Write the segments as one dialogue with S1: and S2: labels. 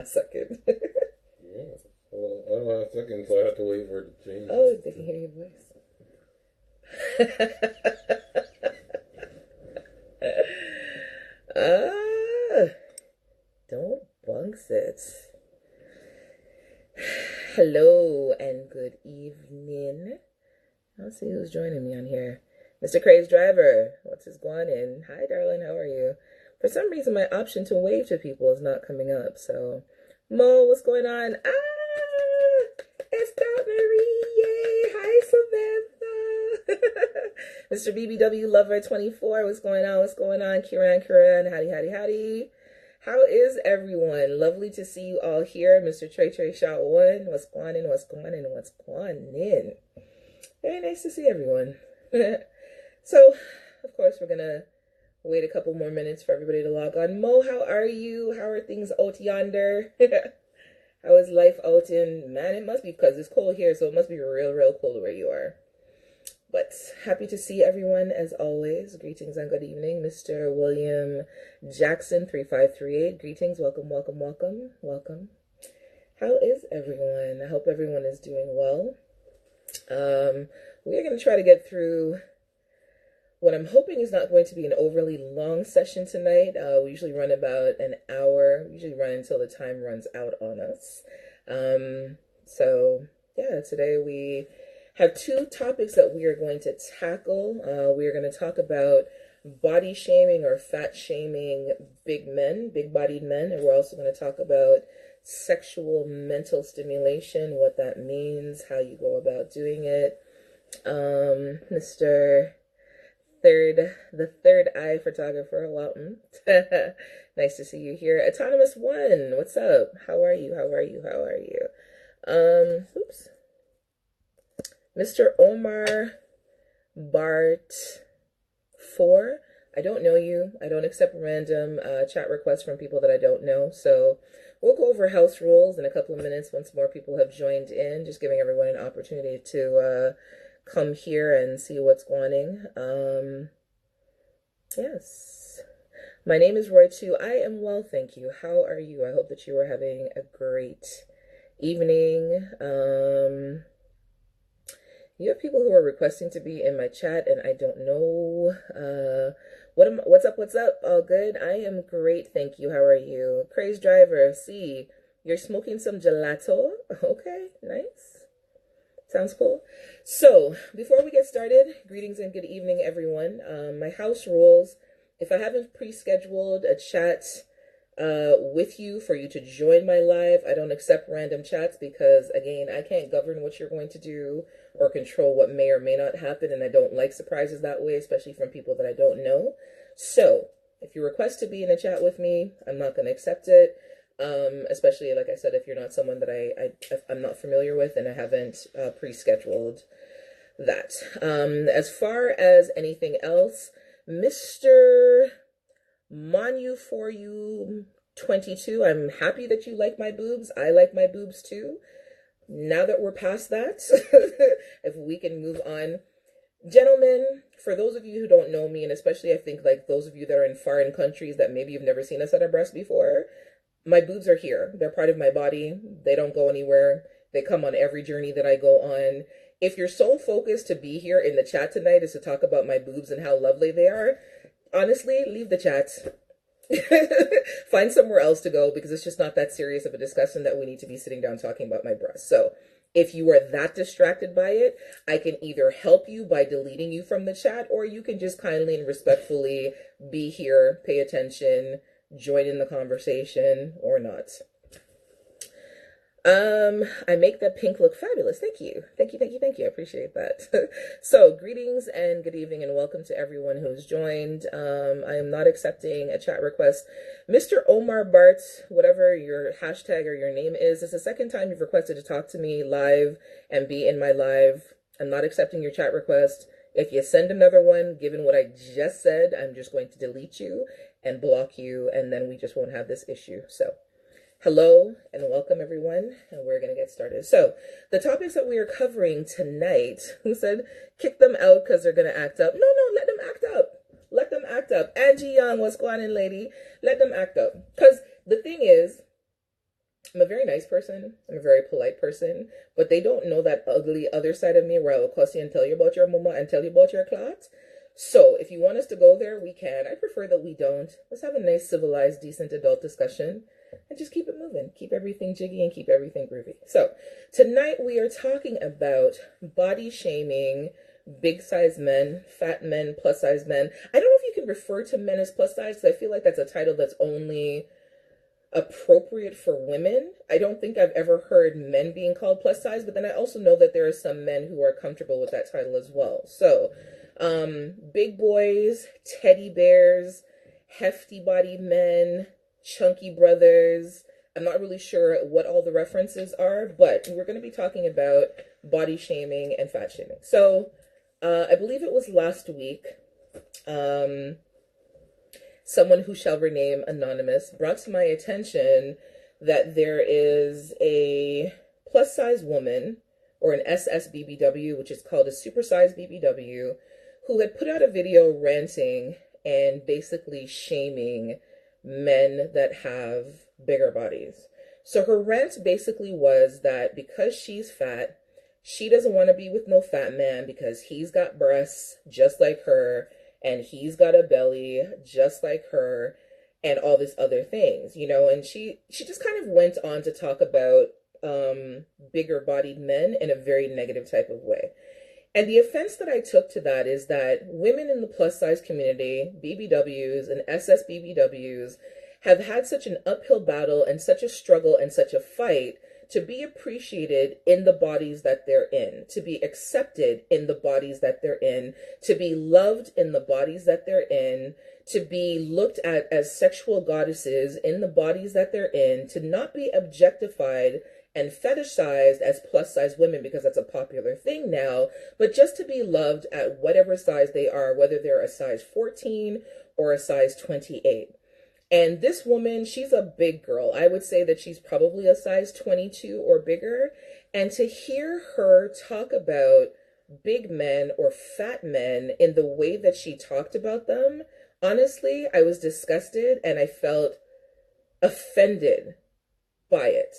S1: A second.
S2: Yeah. Well, I don't have a second, so I have to wait for it to change.
S1: Oh, they can hear your voice. Ah, don't bunks it. Hello and good evening. I'll see who's joining me on here. Mr. Craze Driver, what's his going in? Hi, darling, how are you? For some reason, my option to wave to people is not coming up. So, Mo, what's going on? Ah, it's Dot Marie. Yay. Hi, Samantha. Mr. BBW Lover 24, what's going on? What's going on? Kiran, howdy, howdy, howdy. How is everyone? Lovely to see you all here. Mr. Trey Shot 1, what's going in? What's going in? What's going in? Very nice to see everyone. So, of course, we're going to wait a couple more minutes for everybody to log on. Mo, how are you? How are things out yonder? How is life out in... Man, it must be because it's cold here, so it must be real, real cold where you are. But happy to see everyone as always. Greetings and good evening. Mr. William Jackson 3538. Greetings. Welcome, welcome, welcome, welcome. How is everyone? I hope everyone is doing well. We are going to try to get through what I'm hoping is not going to be an overly long session tonight. We usually run about an hour. We usually run until the time runs out on us. So yeah, today we have two topics that we are going to tackle. We are going to talk about body shaming or fat shaming big men, big-bodied men, and we're also going to talk about sexual mental stimulation, what that means, how you go about doing it. Mr. The third eye photographer, welcome. Nice to see you here. Autonomous One, what's up? How are you? How are you? How are you? Oops. Mr. Omar Bart 4. I don't know you. I don't accept random chat requests from people that I don't know. So we'll go over house rules in a couple of minutes once more people have joined in, just giving everyone an opportunity to come here and see what's going on. Yes. My name is Roy too. I am well, thank you. How are you? I hope that you are having a great evening. You have people who are requesting to be in my chat, and I don't know. What's up? What's up? All good? I am great, thank you. How are you? Craze Driver, see, you're smoking some gelato. Okay, nice. Sounds cool. So, before we get started, greetings and good evening, everyone. My house rules, if I haven't pre-scheduled a chat with you for you to join my live, I don't accept random chats because, again, I can't govern what you're going to do or control what may or may not happen, and I don't like surprises that way, especially from people that I don't know. So, if you request to be in a chat with me, I'm not going to accept it. Especially, like I said, if you're not someone that I'm not familiar with and I haven't pre-scheduled that. As far as anything else, Mr. Manu for you 22, I'm happy that you like my boobs. I like my boobs too. Now that we're past that, if we can move on. Gentlemen, for those of you who don't know me, and especially I think like those of you that are in foreign countries that maybe you've never seen us at our breast before, my boobs are here. They're part of my body. They don't go anywhere. They come on every journey that I go on. If your sole focus to be here in the chat tonight is to talk about my boobs and how lovely they are, honestly, leave the chat. Find somewhere else to go because it's just not that serious of a discussion that we need to be sitting down talking about my breasts. So if you are that distracted by it, I can either help you by deleting you from the chat, or you can just kindly and respectfully be here, pay attention, join in the conversation, or not. I make that pink look fabulous. Thank you. Thank you, thank you, thank you. I appreciate that. So, greetings and good evening and welcome to everyone who's joined. I am not accepting a chat request. Mr. Omar Bart, whatever your hashtag or your name is, it's the second time you've requested to talk to me live and be in my live. I'm not accepting your chat request. If you send another one, given what I just said, I'm just going to delete you and block you, and then we just won't have this issue. So, hello and welcome everyone, and we're going to get started. So, the topics that we are covering tonight, who said kick them out because they're going to act up? No, let them act up. Let them act up. Angie Young, what's going on, lady? Let them act up. Because the thing is, I'm a very nice person. I'm a very polite person, but they don't know that ugly other side of me where I will cuss you and tell you about your mama and tell you about your clot. So if you want us to go there, we can. I prefer that we don't. Let's have a nice, civilized, decent adult discussion and just keep it moving. Keep everything jiggy and keep everything groovy. So tonight we are talking about body shaming, big size men, fat men, plus size men. I don't know if you can refer to men as plus size because I feel like that's a title that's only appropriate for women. I don't think I've ever heard men being called plus size, but then I also know that there are some men who are comfortable with that title as well. So, big boys, teddy bears, hefty bodied men, chunky brothers. I'm not really sure what all the references are, but we're going to be talking about body shaming and fat shaming. So, I believe it was last week. Someone who shall remain anonymous brought to my attention that there is a plus size woman, or an SSBBW, which is called a supersized BBW, who had put out a video ranting and basically shaming men that have bigger bodies. So her rant basically was that because she's fat, she doesn't want to be with no fat man because he's got breasts just like her, and he's got a belly just like her, and all these other things, you know. And she just kind of went on to talk about bigger bodied men in a very negative type of way. And the offense that I took to that is that women in the plus size community, BBWs and SSBBWs, have had such an uphill battle and such a struggle and such a fight to be appreciated in the bodies that they're in, to be accepted in the bodies that they're in, to be loved in the bodies that they're in, to be looked at as sexual goddesses in the bodies that they're in, to not be objectified and fetishized as plus size women because that's a popular thing now, but just to be loved at whatever size they are, whether they're a size 14 or a size 28. And this woman, she's a big girl. I would say that she's probably a size 22 or bigger. And to hear her talk about big men or fat men in the way that she talked about them, honestly, I was disgusted and I felt offended by it.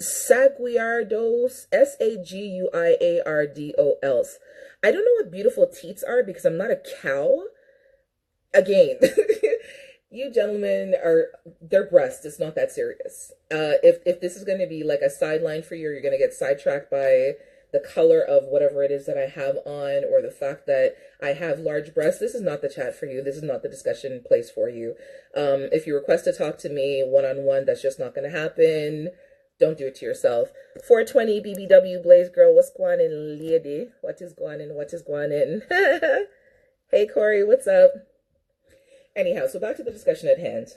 S1: Saguiardos, Saguiardos. I don't know what beautiful teats are because I'm not a cow. Again, you gentlemen are, their breasts, it's not that serious. If this is going to be like a sideline for you, or you're going to get sidetracked by the color of whatever it is that I have on, or the fact that I have large breasts, this is not the chat for you. This is not the discussion place for you. If you request to talk to me one-on-one, that's just not going to happen. Don't do it to yourself. 420 BBW Blaze Girl, what's going on, lady? What is going on? What is going on? Hey, Corey, what's up? Anyhow, so back to the discussion at hand.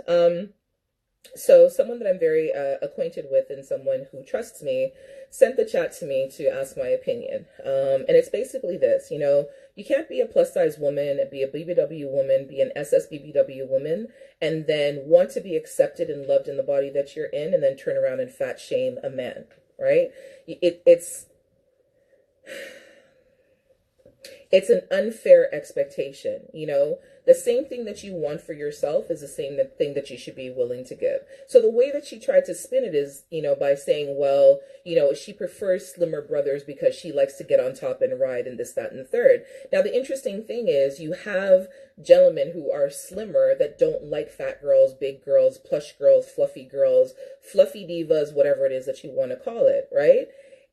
S1: So someone that I'm very acquainted with and someone who trusts me sent the chat to me to ask my opinion. And it's basically this, you know, you can't be a plus size woman, be a BBW woman, be an SSBBW woman, and then want to be accepted and loved in the body that you're in, and then turn around and fat shame a man, right? It's an unfair expectation, you know. The same thing that you want for yourself is the same thing that you should be willing to give. So the way that she tried to spin it is, you know, by saying, well, you know, she prefers slimmer brothers because she likes to get on top and ride and this, that, and the third. Now, the interesting thing is you have gentlemen who are slimmer that don't like fat girls, big girls, plush girls, fluffy divas, whatever it is that you want to call it, right?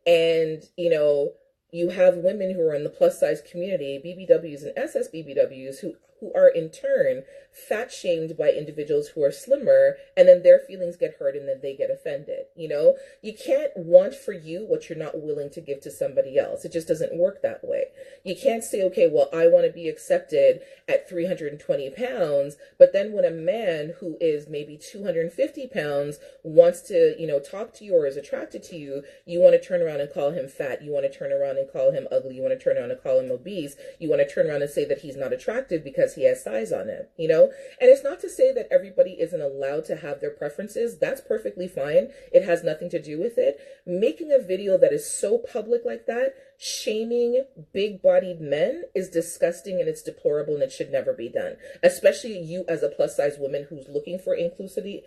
S1: And, you know, you have women who are in the plus size community, BBWs and SSBBWs, who are in turn fat shamed by individuals who are slimmer, and then their feelings get hurt and then they get offended. You know, you can't want for you what you're not willing to give to somebody else. It just doesn't work that way. You can't say, okay, well, I want to be accepted at 320 pounds, but then when a man who is maybe 250 pounds wants to, you know, talk to you or is attracted to you, you want to turn around and call him fat. You want to turn around and call him ugly. You want to turn around and call him obese. You want to turn around and say that he's not attractive because because he has size on him, you know? And it's not to say that everybody isn't allowed to have their preferences. That's perfectly fine. It has nothing to do with it. Making a video that is so public like that, shaming big-bodied men, is disgusting and it's deplorable and it should never be done. Especially you as a plus-size woman who's looking for inclusivity,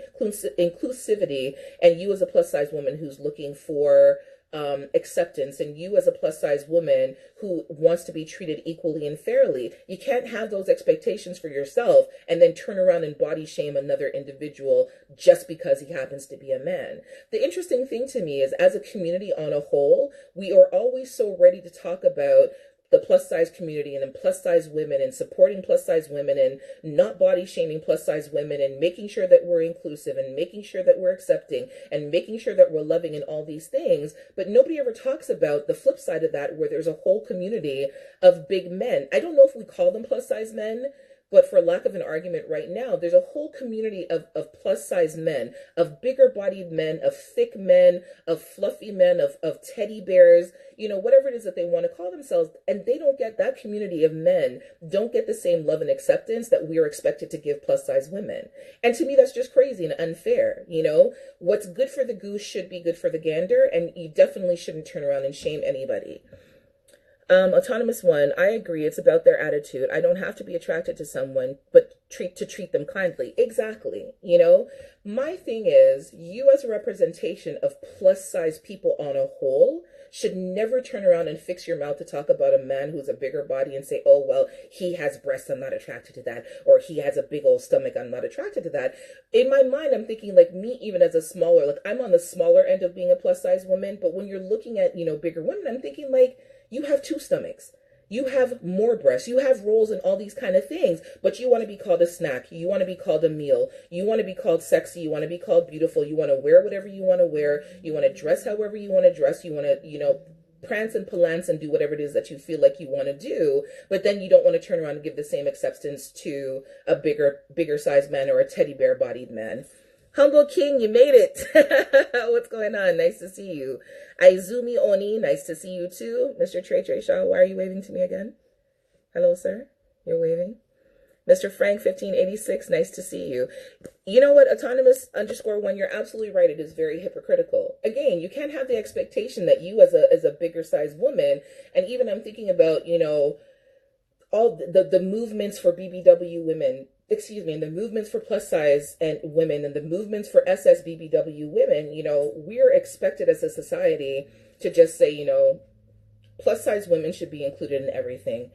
S1: and you as a plus-size woman who's looking for acceptance, and you as a plus size woman who wants to be treated equally and fairly. You can't have those expectations for yourself and then turn around and body shame another individual just because he happens to be a man. The interesting thing to me is, as a community on a whole, we are always so ready to talk about the plus size community and then plus size women and supporting plus size women and not body shaming plus size women and making sure that we're inclusive and making sure that we're accepting and making sure that we're loving and all these things. But nobody ever talks about the flip side of that, where there's a whole community of big men. I don't know if we call them plus size men, but for lack of an argument right now, there's a whole community of plus size men, of bigger bodied men, of thick men, of fluffy men, of teddy bears, you know, whatever it is that they want to call themselves. And they don't get, that community of men don't get the same love and acceptance that we are expected to give plus size women. And to me, that's just crazy and unfair. You know, what's good for the goose should be good for the gander. And you definitely shouldn't turn around and shame anybody. Autonomous one, I agree. It's about their attitude. I don't have to be attracted to someone, but treat them kindly. Exactly. You know, my thing is, you as a representation of plus size people on a whole should never turn around and fix your mouth to talk about a man who's a bigger body and say, oh, well, he has breasts, I'm not attracted to that. Or he has a big old stomach, I'm not attracted to that. In my mind, I'm thinking, like, me, even as a smaller, like, I'm on the smaller end of being a plus size woman. But when you're looking at, you know, bigger women, I'm thinking, like, you have two stomachs. You have more breasts. You have rolls and all these kind of things, but you want to be called a snack. You want to be called a meal. You want to be called sexy. You want to be called beautiful. You want to wear whatever you want to wear. You want to dress however you want to dress. You want to, you know, prance and palance and do whatever it is that you feel like you want to do. But then you don't want to turn around and give the same acceptance to a bigger sized man or a teddy bear bodied man. Humble King, you made it. What's going on? Nice to see you. Aizumi Oni, nice to see you too. Mr. Trey Shaw, why are you waving to me again? Hello, sir. You're waving. Mr. Frank 1586, nice to see you. You know what, Autonomous_1, you're absolutely right. It is very hypocritical. Again, you can't have the expectation that you as a bigger sized woman, and even I'm thinking about, you know, all the movements for BBW women, and the movements for plus size and women and the movements for SSBBW women, you know, we're expected as a society to just say, you know, plus size women should be included in everything.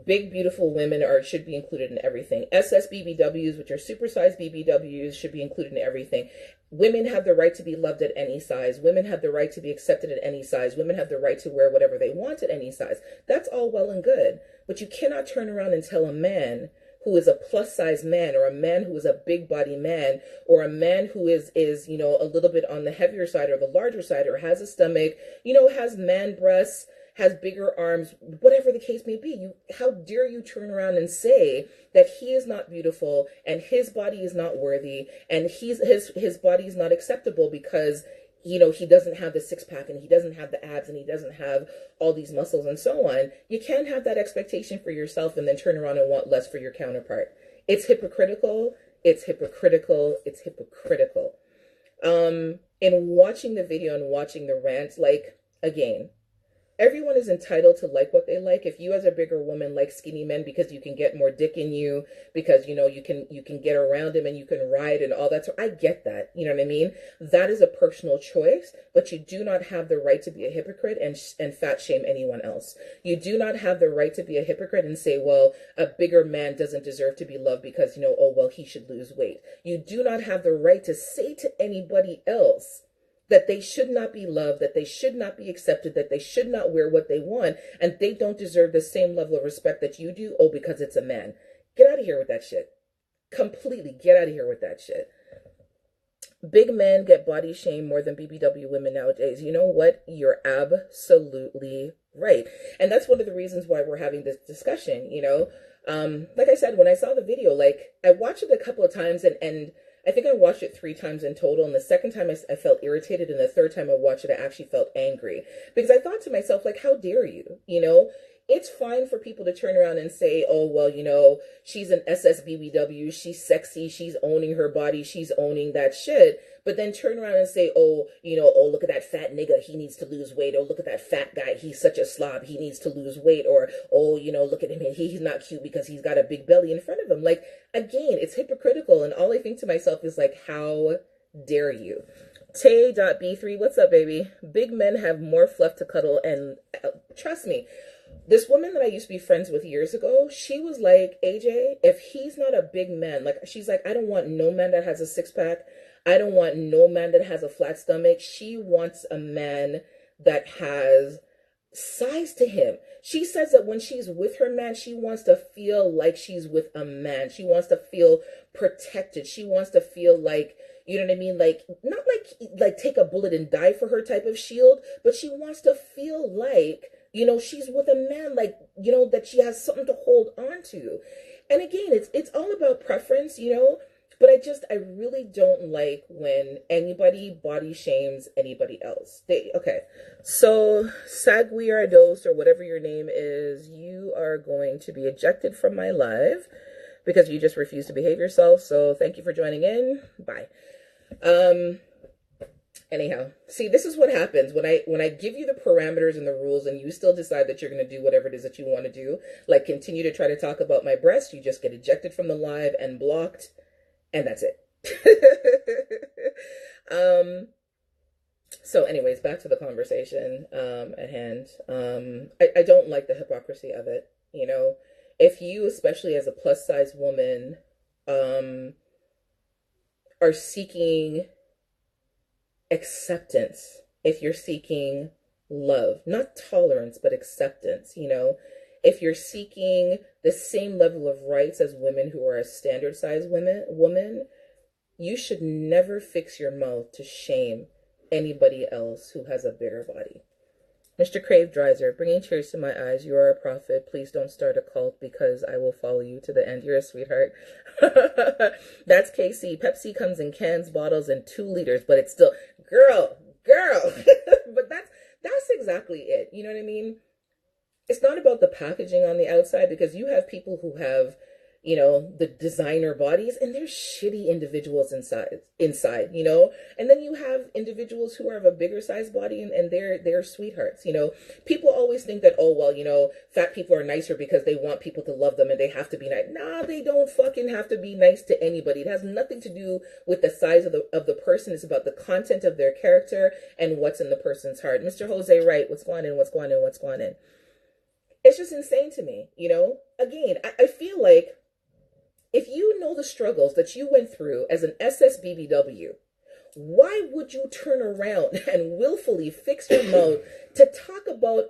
S1: Big, beautiful women should be included in everything. SSBBWs, which are supersized BBWs, should be included in everything. Women have the right to be loved at any size. Women have the right to be accepted at any size. Women have the right to wear whatever they want at any size. That's all well and good. But you cannot turn around and tell a man who is a plus size man, or a man who is a big body man, or a man who is, you know, a little bit on the heavier side or the larger side, or has a stomach, you know, has man breasts, has bigger arms, whatever the case may be. How dare you turn around and say that he is not beautiful and his body is not worthy and his body is not acceptable because, you know, he doesn't have the six pack and he doesn't have the abs and he doesn't have all these muscles and so on. You can't have that expectation for yourself and then turn around and want less for your counterpart. It's hypocritical. It's hypocritical. It's hypocritical. In watching the video and watching the rant, like, again, everyone is entitled to like what they like. If you as a bigger woman like skinny men because you can get more dick in you, because, you know, you can get around him and you can ride and all that. So I get that. You know what I mean? That is a personal choice, but you do not have the right to be a hypocrite and fat shame anyone else. You do not have the right to be a hypocrite and say, well, a bigger man doesn't deserve to be loved because, you know, oh, well, he should lose weight. You do not have the right to say to anybody else that they should not be loved, that they should not be accepted, that they should not wear what they want, and they don't deserve the same level of respect that you do, oh, because it's a man. Get out of here with that shit. Completely get out of here with that shit. Big men get body shamed more than BBW women nowadays. You know what? You're absolutely right. And that's one of the reasons why we're having this discussion, you know? Like I said, when I saw the video, like, I watched it a couple of times and I think I watched it 3 times in total, and the second time I felt irritated, and the third time I watched it, I actually felt angry. Because I thought to myself, like, how dare you? You know, it's fine for people to turn around and say, oh, well, you know, she's an SSBBW, she's sexy, she's owning her body, she's owning that shit. But then turn around and say, oh, you know, oh, look at that fat nigga, he needs to lose weight. Or look at that fat guy, he's such a slob, he needs to lose weight. Or, oh, you know, look at him, he's not cute because he's got a big belly in front of him. Like, again, it's hypocritical. And all I think to myself is like, how dare you? Tay.b3, what's up, baby? Big men have more fluff to cuddle. And trust me, this woman that I used to be friends with years ago, she was like, AJ, if he's not a big man, like, she's like, I don't want no man that has a six pack. I don't want no man that has a flat stomach. She wants a man that has size to him. She says that when she's with her man, she wants to feel like she's with a man. She wants to feel protected. She wants to feel like, you know what I mean? Like, not like take a bullet and die for her type of shield, but she wants to feel like, you know, she's with a man, like, you know, that she has something to hold on to. And again, it's all about preference, you know, but I really don't like when anybody body shames anybody else. Okay. So, Saguiardos, or whatever your name is, you are going to be ejected from my live because you just refuse to behave yourself. So, thank you for joining in. Bye. Anyhow, see, this is what happens when I give you the parameters and the rules and you still decide that you're going to do whatever it is that you want to do, like continue to try to talk about my breast, you just get ejected from the live and blocked, and that's it. So anyways, back to the conversation at hand. I don't like the hypocrisy of it, you know. If you, especially as a plus size woman, are seeking acceptance, if you're seeking love, not tolerance, but acceptance, you know, if you're seeking the same level of rights as women who are a standard size woman, you should never fix your mouth to shame anybody else who has a bigger body. Mr. Crave Dreiser, bringing tears to my eyes, you are a prophet. Please don't start a cult because I will follow you to the end. You're a sweetheart. That's KC. Pepsi comes in cans, bottles, and 2 liters, but it's still, girl. But that's exactly it. You know what I mean? It's not about the packaging on the outside, because you have people who have, you know, the designer bodies, and they're shitty individuals inside, you know. And then you have individuals who are of a bigger size body, and they're sweethearts, you know. People always think that, oh, well, you know, fat people are nicer because they want people to love them and they have to be nice. Nah, they don't fucking have to be nice to anybody. It has nothing to do with the size of the person. It's about the content of their character and what's in the person's heart. Mr. Jose Wright, what's going on? It's just insane to me, you know. Again, I feel like if you know the struggles that you went through as an SSBBW, why would you turn around and willfully fix your mouth to talk about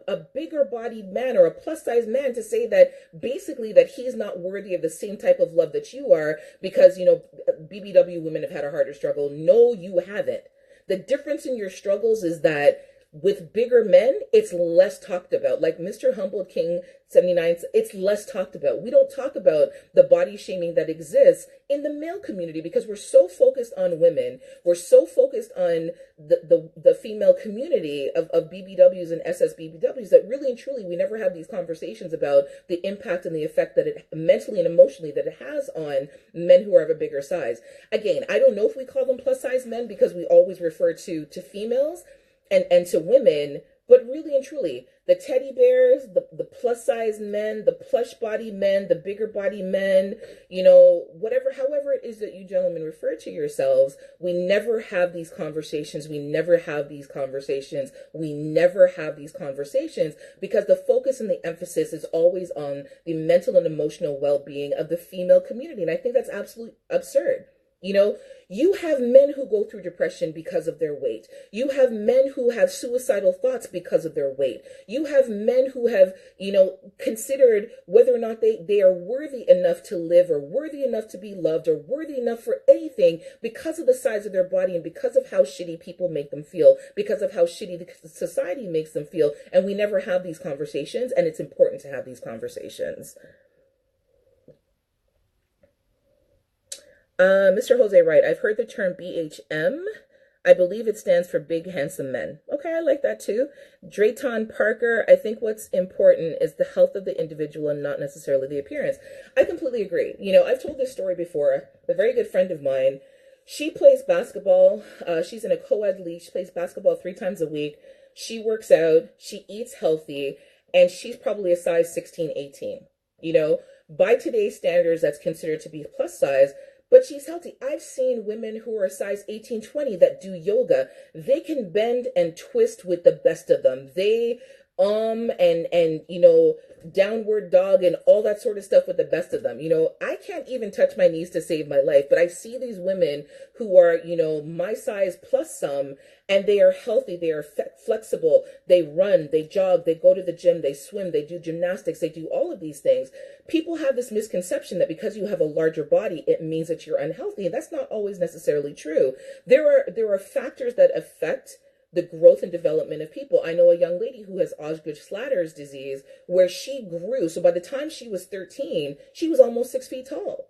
S1: a bigger bodied man or a plus size man, to say that basically that he's not worthy of the same type of love that you are because, you know, BBW women have had a harder struggle? No, you haven't. The difference in your struggles is that with bigger men, it's less talked about. Like Mr. Humbled King 79, it's less talked about. We don't talk about the body shaming that exists in the male community because we're so focused on women. We're so focused on the female community of BBWs and SSBBWs that really and truly we never have these conversations about the impact and the effect that it mentally and emotionally that it has on men who are of a bigger size. Again, I don't know if we call them plus size men because we always refer to females and to women, but really and truly, the teddy bears, the plus size men, the plush body men, the bigger body men, you know, however it is that you gentlemen refer to yourselves, we never have these conversations. We never have these conversations because the focus and the emphasis is always on the mental and emotional well-being of the female community. And I think that's absolutely absurd. You know, you have men who go through depression because of their weight. You have men who have suicidal thoughts because of their weight. You have men who have, you know, considered whether or not they are worthy enough to live or worthy enough to be loved or worthy enough for anything because of the size of their body and because of how shitty people make them feel, because of how shitty the society makes them feel. And we never have these conversations, and it's important to have these conversations. Mr. Jose Wright, I've heard the term BHM. I believe it stands for big, handsome men. Okay, I like that too. Drayton Parker, I think what's important is the health of the individual and not necessarily the appearance. I completely agree. I've told this story before. A very good friend of mine, she plays basketball. She's in a co-ed league. She plays basketball 3 times a week. She works out. She eats healthy. And she's probably a size 16, 18. By today's standards, that's considered to be plus size. But she's healthy. I've seen women who are size 18, 20 that do yoga. They can bend and twist with the best of them. They and downward dog and all that sort of stuff with the best of them. I can't even touch my knees to save my life, but I see these women who are, my size plus some, and they are healthy, they are flexible, they run, they jog, they go to the gym, they swim, they do gymnastics, they do all of these things. People have this misconception that because you have a larger body, it means that you're unhealthy, and that's not always necessarily true. There are factors that affect the growth and development of people. I know a young lady who has Osgood-Schlatter's disease, where she grew. So by the time she was 13, she was almost 6 feet tall.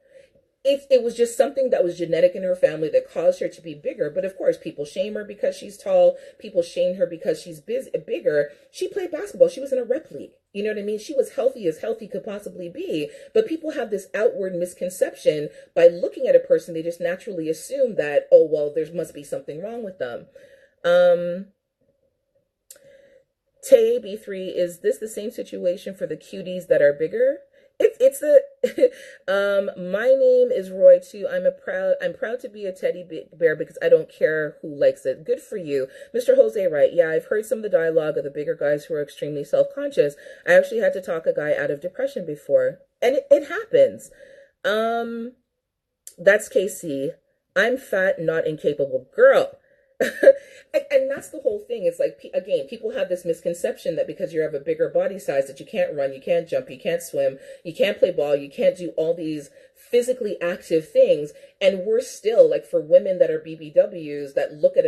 S1: It was just something that was genetic in her family that caused her to be bigger. But of course, people shame her because she's tall. People shame her because she's bigger. She played basketball. She was in a rep league. You know what I mean? She was healthy as healthy could possibly be. But people have this outward misconception by looking at a person. They just naturally assume that, oh, well, there must be something wrong with them. Tay B3, is this the same situation for the cuties that are bigger? It's the my name is Roy too. I'm proud to be a teddy bear because I don't care who likes it. Good for you. Mr. Jose, right? Yeah, I've heard some of the dialogue of the bigger guys who are extremely self-conscious. I actually had to talk a guy out of depression before, and it happens. That's KC. I'm fat, not incapable. Girl. And that's the whole thing. It's like, again, people have this misconception that because you have a bigger body size that you can't run, you can't jump, you can't swim, you can't play ball, you can't do all these physically active things. And we're still, like, for women that are BBWs that look at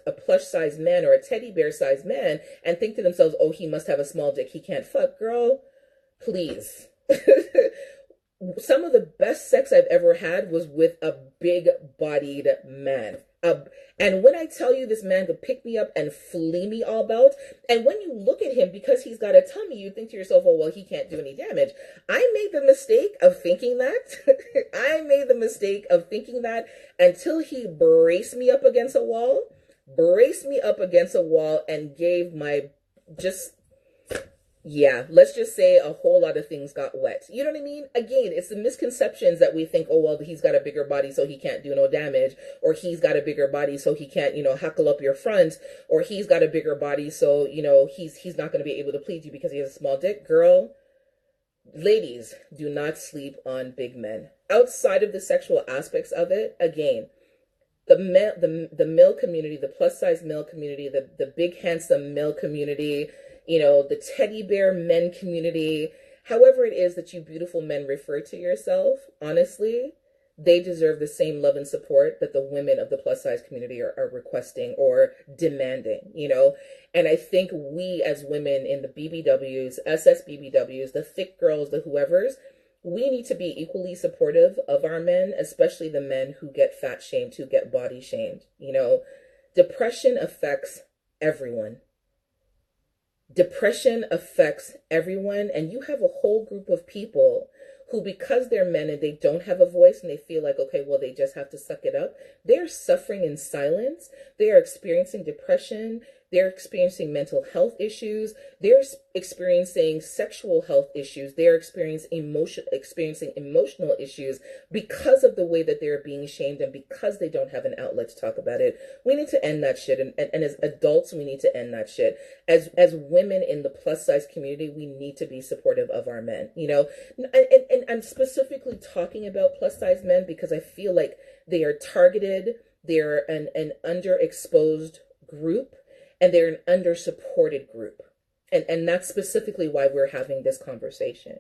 S1: a plush size man or a teddy bear size man and think to themselves, oh, he must have a small dick, he can't fuck. Girl, please. Some of the best sex I've ever had was with a big bodied man. And when I tell you, this man could pick me up and flee me all about, and when you look at him, because he's got a tummy, you think to yourself, oh, well, he can't do any damage. I made the mistake of thinking that. I made the mistake of thinking that until he braced me up against a wall, and gave my just... Yeah, let's just say a whole lot of things got wet. You know what I mean? Again, it's the misconceptions that we think, oh, well, he's got a bigger body so he can't do no damage, or he's got a bigger body so he can't, huckle up your front, or he's got a bigger body so, he's not going to be able to please you because he has a small dick. Girl, ladies, do not sleep on big men. Outside of the sexual aspects of it, again, the male community, the plus size male community, the big handsome male community, the teddy bear men community, however it is that you beautiful men refer to yourself, honestly, they deserve the same love and support that the women of the plus size community are requesting or demanding, And I think we as women in the BBWs, SSBBWs, the thick girls, the whoever's, we need to be equally supportive of our men, especially the men who get fat shamed, who get body shamed. Depression affects everyone. Depression affects everyone, and you have a whole group of people who, because they're men and they don't have a voice and they feel like, okay, well, they just have to suck it up, they're suffering in silence. They are experiencing depression. They're experiencing mental health issues. They're experiencing sexual health issues. They're experiencing emotional issues because of the way that they're being shamed and because they don't have an outlet to talk about it. We need to end that shit. And as adults, we need to end that shit. As women in the plus size community, we need to be supportive of our men, And I'm specifically talking about plus size men because I feel like they are targeted. They're an underexposed group. And they're an under-supported group. And that's specifically why we're having this conversation,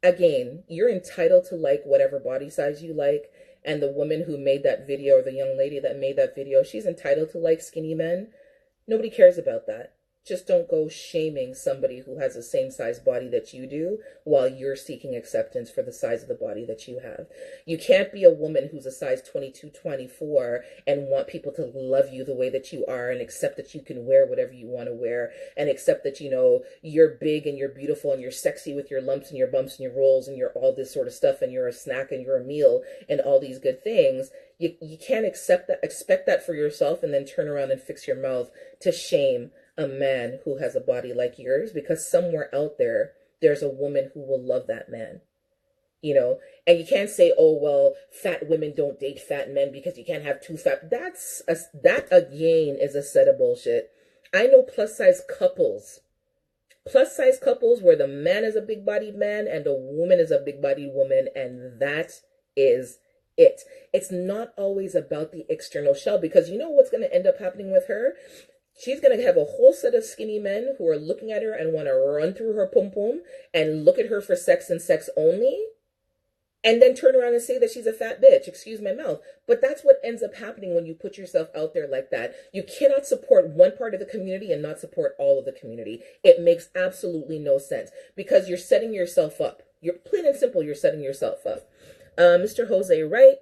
S1: Again, you're entitled to like whatever body size you like. And the woman who made that video, or the young lady that made that video, she's entitled to like skinny men. Nobody cares about that. Just don't go shaming somebody who has the same size body that you do while you're seeking acceptance for the size of the body that you have. You can't be a woman who's a size 22, 24 and want people to love you the way that you are and accept that you can wear whatever you want to wear and accept that, you're big and you're beautiful and you're sexy with your lumps and your bumps and your rolls and you're all this sort of stuff and you're a snack and you're a meal and all these good things. You can't expect that for yourself and then turn around and fix your mouth to shame a man who has a body like yours, because somewhere out there there's a woman who will love that man. And you can't say, oh well, fat women don't date fat men because you can't have two fat. That again is a set of bullshit. I know plus size couples where the man is a big bodied man and the woman is a big bodied woman, and that is it. It's not always about the external shell, because you know what's going to end up happening with her? She's going to have a whole set of skinny men who are looking at her and want to run through her pum pum and look at her for sex and sex only, and then turn around and say that she's a fat bitch. Excuse my mouth. But that's what ends up happening when you put yourself out there like that. You cannot support one part of the community and not support all of the community. It makes absolutely no sense, because you're setting yourself up. You're plain and simple, you're setting yourself up. Mr. Jose Wright,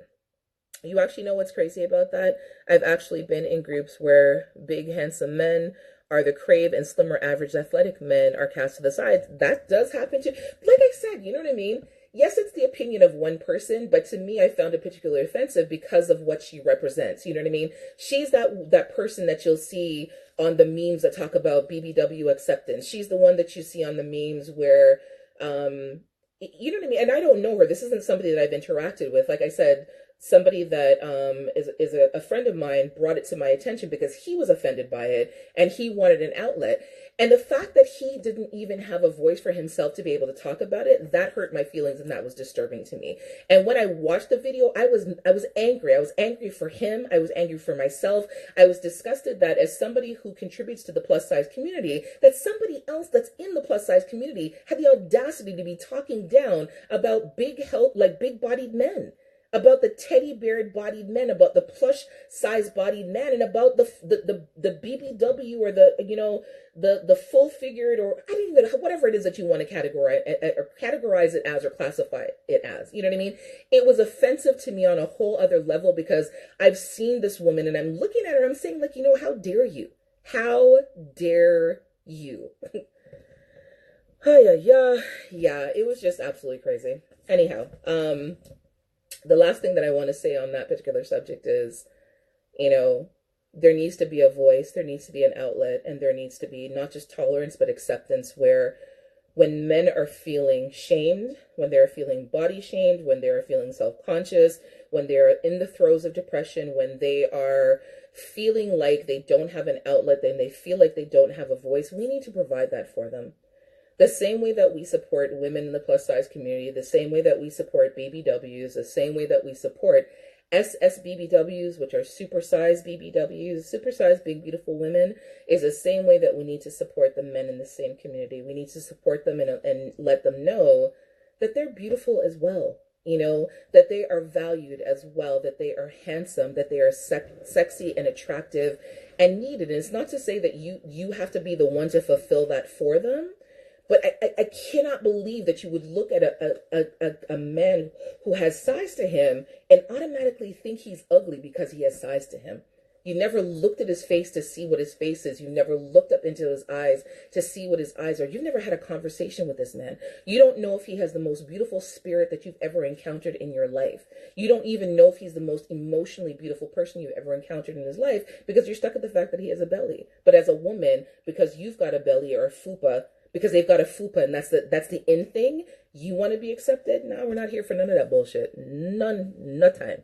S1: you actually know what's crazy about that? I've actually been in groups where big, handsome men are the crave and slimmer, average, athletic men are cast to the side. That does happen too. Like I said, you know what I mean? Yes, it's the opinion of one person, but to me, I found it particularly offensive because of what she represents. You know what I mean? She's that person that you'll see on the memes that talk about BBW acceptance. She's the one that you see on the memes where, you know what I mean? And I don't know her. This isn't somebody that I've interacted with. Like I said, somebody that is a friend of mine brought it to my attention because he was offended by it and he wanted an outlet. And the fact that he didn't even have a voice for himself to be able to talk about it, that hurt my feelings and that was disturbing to me. And when I watched the video, I was angry. I was angry for him. I was angry for myself. I was disgusted that as somebody who contributes to the plus size community, that somebody else that's in the plus size community had the audacity to be talking down about big bodied men, about the teddy bear bodied men, about the plush size bodied man, and about the BBW or the full figured, or I don't even, whatever it is that you want to categorize it as or classify it as. You know what I mean? It was offensive to me on a whole other level, because I've seen this woman and I'm looking at her, I'm saying, like, how dare you? How dare you? Yeah, it was just absolutely crazy. Anyhow, the last thing that I want to say on that particular subject is, there needs to be a voice, there needs to be an outlet, and there needs to be not just tolerance, but acceptance, where when men are feeling shamed, when they're feeling body shamed, when they're feeling self-conscious, when they're in the throes of depression, when they are feeling like they don't have an outlet, then they feel like they don't have a voice, we need to provide that for them. The same way that we support women in the plus size community, the same way that we support BBWs, the same way that we support SSBBWs, which are supersized BBWs, supersized big beautiful women, is the same way that we need to support the men in the same community. We need to support them and let them know that they're beautiful as well, that they are valued as well, that they are handsome, that they are sexy and attractive and needed. And it's not to say that you have to be the one to fulfill that for them. But I cannot believe that you would look at a man who has size to him and automatically think he's ugly because he has size to him. You never looked at his face to see what his face is. You never looked up into his eyes to see what his eyes are. You've never had a conversation with this man. You don't know if he has the most beautiful spirit that you've ever encountered in your life. You don't even know if he's the most emotionally beautiful person you've ever encountered in his life, because you're stuck at the fact that he has a belly. But as a woman, because you've got a belly or a fupa, because they've got a fupa and that's the in thing, you want to be accepted? No, we're not here for none of that bullshit. No time.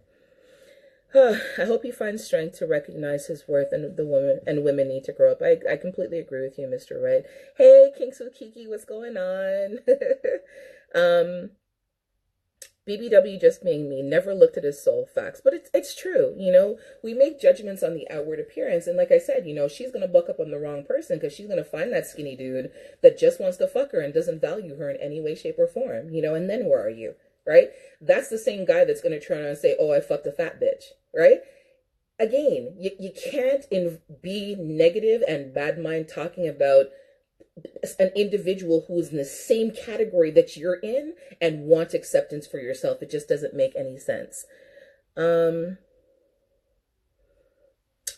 S1: I hope he finds strength to recognize his worth, and women need to grow up. I completely agree with you, Mr. Wright. Hey, Kinks with Kiki, what's going on? BBW just made me never looked at his soul. Facts. But it's true, we make judgments on the outward appearance, and like I said, she's gonna buck up on the wrong person, because she's gonna find that skinny dude that just wants to fuck her and doesn't value her in any way, shape, or form, and then where are you? Right? That's the same guy that's gonna turn around and say, oh, I fucked a fat bitch, right? again, you can't be negative and bad mind talking about an individual who is in the same category that you're in and want acceptance for yourself. It just doesn't make any sense. Um,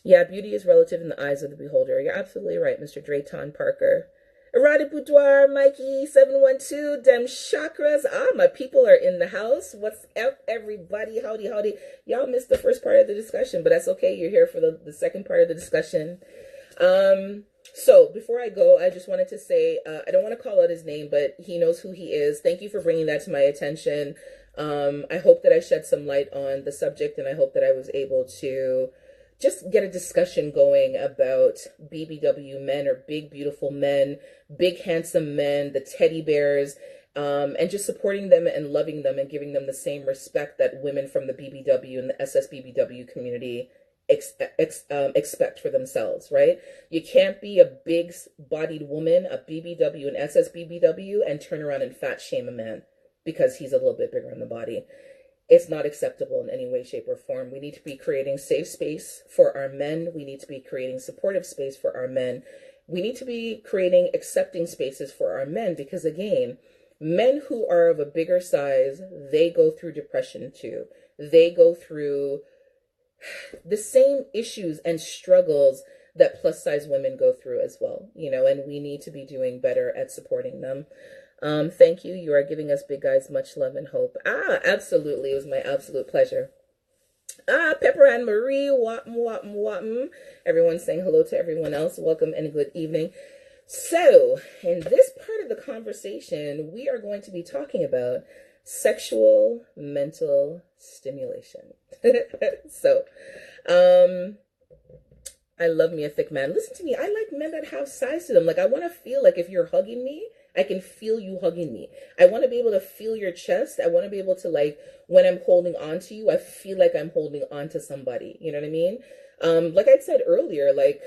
S1: yeah, beauty is relative in the eyes of the beholder. You're absolutely right, Mr. Drayton Parker. Erotic Boudoir, Mikey 712, Dem Chakras. Ah, my people are in the house. What's up, everybody? Howdy, howdy. Y'all missed the first part of the discussion, but that's okay. You're here for the second part of the discussion. So before I go, I just wanted to say, I don't want to call out his name, but he knows who he is. Thank you for bringing that to my attention. I hope that I shed some light on the subject, and I hope that I was able to just get a discussion going about BBW men, or big, beautiful men, big, handsome men, the teddy bears, and just supporting them and loving them and giving them the same respect that women from the BBW and the SSBBW community expect for themselves, right? You can't be a big-bodied woman, a BBW and SSBBW, and turn around and fat shame a man because he's a little bit bigger in the body. It's not acceptable in any way, shape, or form. We need to be creating safe space for our men. We need to be creating supportive space for our men. We need to be creating accepting spaces for our men because, again, men who are of a bigger size, they go through depression too. They go through the same issues and struggles that plus size women go through as well, and we need to be doing better at supporting them. Thank you. You are giving us big guys much love and hope. Absolutely. It was my absolute pleasure. Pepper and Marie, wapm, wapm, wapm. Everyone's saying hello to everyone else. Welcome and good evening. So, in this part of the conversation, we are going to be talking about sexual mental stimulation. So, I love me a thick man. Listen to me. I like men that have size to them. Like, I want to feel like if you're hugging me, I can feel you hugging me. I want to be able to feel your chest. I want to be able to, like, when I'm holding on to you, I feel like I'm holding on to somebody. You know what I mean? Like I said earlier, like,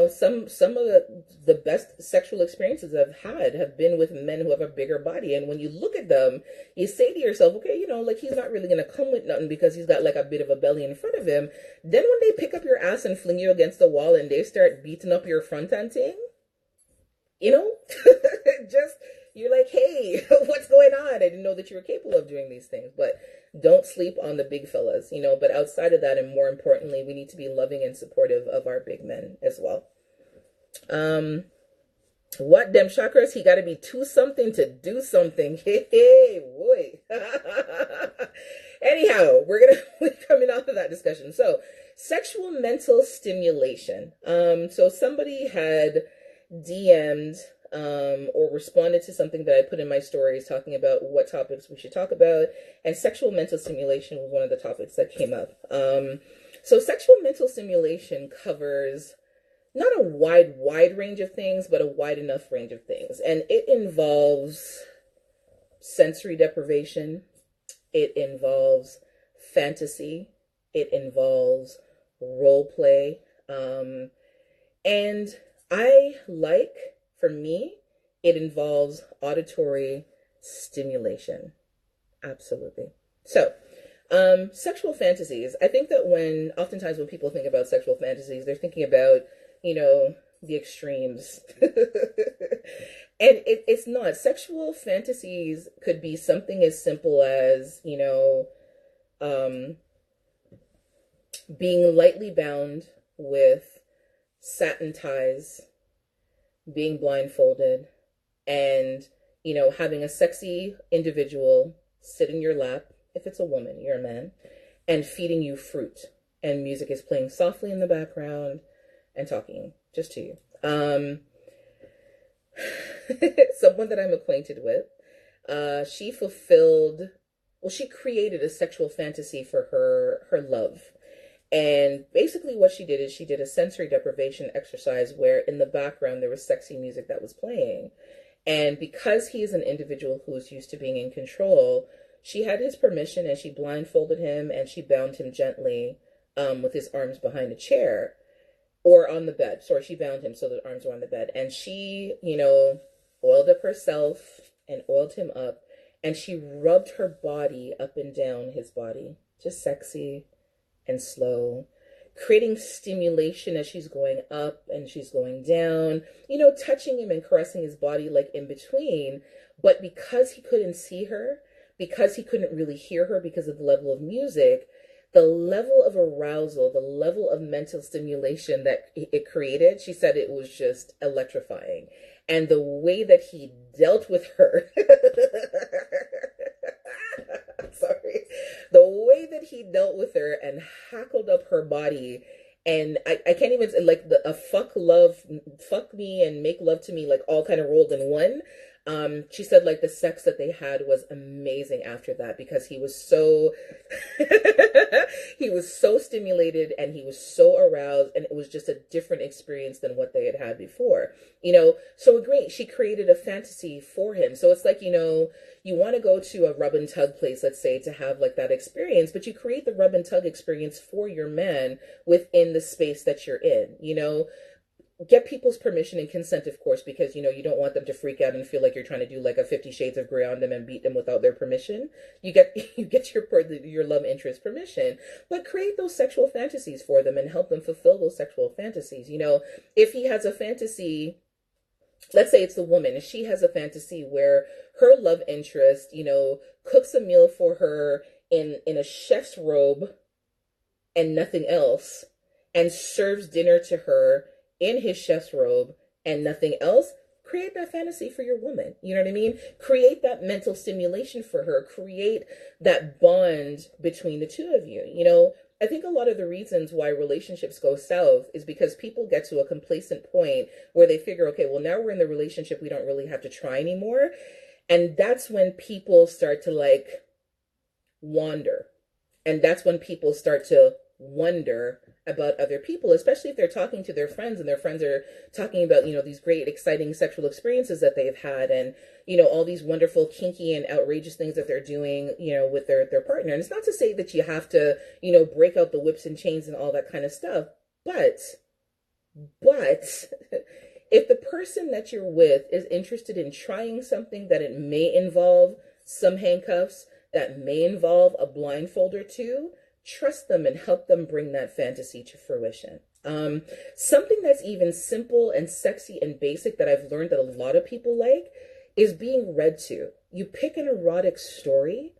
S1: some of the best sexual experiences I've had have been with men who have a bigger body. And when you look at them, you say to yourself, okay, like, he's not really going to come with nothing because he's got like a bit of a belly in front of him. Then when they pick up your ass and fling you against the wall and they start beating up your front and thing, just, you're like, hey, what's going on? I didn't know that you were capable of doing these things. But don't sleep on the big fellas, but outside of that, and more importantly, we need to be loving and supportive of our big men as well. What them chakras? He got to be to something to do something. Hey, boy. Anyhow, we're coming off of that discussion. So, sexual mental stimulation. So somebody had DM'd or responded to something that I put in my stories talking about what topics we should talk about, and sexual mental stimulation was one of the topics that came up. So sexual mental stimulation covers not a wide range of things, but a wide enough range of things, and it involves sensory deprivation, it involves fantasy, it involves role play, and for me, it involves auditory stimulation. Absolutely. So, sexual fantasies. I think that oftentimes when people think about sexual fantasies, they're thinking about, the extremes. And it's not. Sexual fantasies could be something as simple as, being lightly bound with satin ties, being blindfolded, and, having a sexy individual sit in your lap, if it's a woman, you're a man, and feeding you fruit. And music is playing softly in the background and talking just to you. Someone that I'm acquainted with, she created a sexual fantasy for her love. And basically what she did is she did a sensory deprivation exercise where in the background there was sexy music that was playing. And because he is an individual who's used to being in control, she had his permission and she blindfolded him and she bound him gently with his arms behind a chair or on the bed. Sorry, she bound him so the arms were on the bed. And she, oiled up herself and oiled him up. And she rubbed her body up and down his body. Just sexy and slow. creating stimulation as she's going up and she's going down, touching him and caressing his body like in between. But because he couldn't see her, because he couldn't really hear her because of the level of music, the level of arousal, the level of mental stimulation that it created, she said it was just electrifying. And the way that he dealt with her, sorry, the way that he dealt with her and hackled up her body. And I can't even, like, a fuck me and make love to me, like, all kind of rolled in one. She said, like, the sex that they had was amazing after that, because he was so he was so stimulated and he was so aroused, and it was just a different experience than what they had had before. So great, she created a fantasy for him. So it's like, you want to go to a rub and tug place, let's say, to have like that experience, but you create the rub and tug experience for your man within the space that you're in. Get people's permission and consent, of course, because you don't want them to freak out and feel like you're trying to do like a 50 Shades of Grey on them and beat them without their permission. You get your love interest permission, but create those sexual fantasies for them and help them fulfill those sexual fantasies. If he has a fantasy, let's say it's the woman, and she has a fantasy where her love interest, cooks a meal for her in a chef's robe and nothing else, and serves dinner to her in his chef's robe and nothing else, create that fantasy for your woman. You know what I mean? Create that mental stimulation for her. Create that bond between the two of you. I think a lot of the reasons why relationships go south is because people get to a complacent point where they figure, okay, well, now we're in the relationship, we don't really have to try anymore. And that's when people start to like wander. And that's when people start to wonder about other people, especially if they're talking to their friends and their friends are talking about, these great, exciting sexual experiences that they've had, and, all these wonderful, kinky and outrageous things that they're doing, with their partner. And it's not to say that you have to, break out the whips and chains and all that kind of stuff. But if the person that you're with is interested in trying something that it may involve some handcuffs, that may involve a blindfold or two, trust them and help them bring that fantasy to fruition. Something that's even simple and sexy and basic that I've learned that a lot of people like is being read to. You pick an erotic story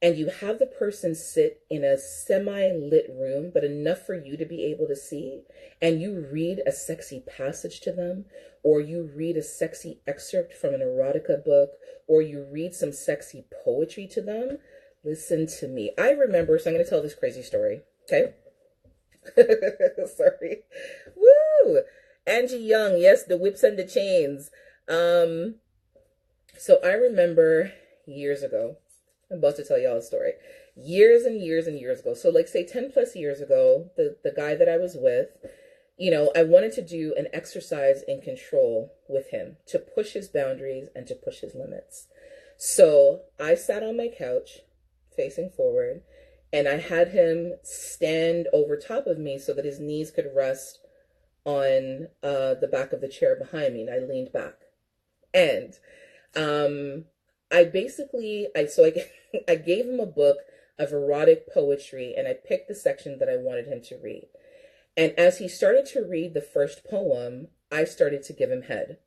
S1: and you have the person sit in a semi-lit room, but enough for you to be able to see, and you read a sexy passage to them, or you read a sexy excerpt from an erotica book, or you read some sexy poetry to them. Listen to me. I remember, so I'm going to tell this crazy story, okay? Sorry. Woo! Angie Young, yes, the whips and the chains. So I remember years ago, I'm about to tell y'all a story. Years and years and years ago. So like say 10 plus years ago, the guy that I was with, I wanted to do an exercise in control with him to push his boundaries and to push his limits. So I sat on my couch facing forward, and I had him stand over top of me so that his knees could rest on the back of the chair behind me, and I leaned back. And I gave him a book of erotic poetry, and I picked the section that I wanted him to read. And as he started to read the first poem, I started to give him head.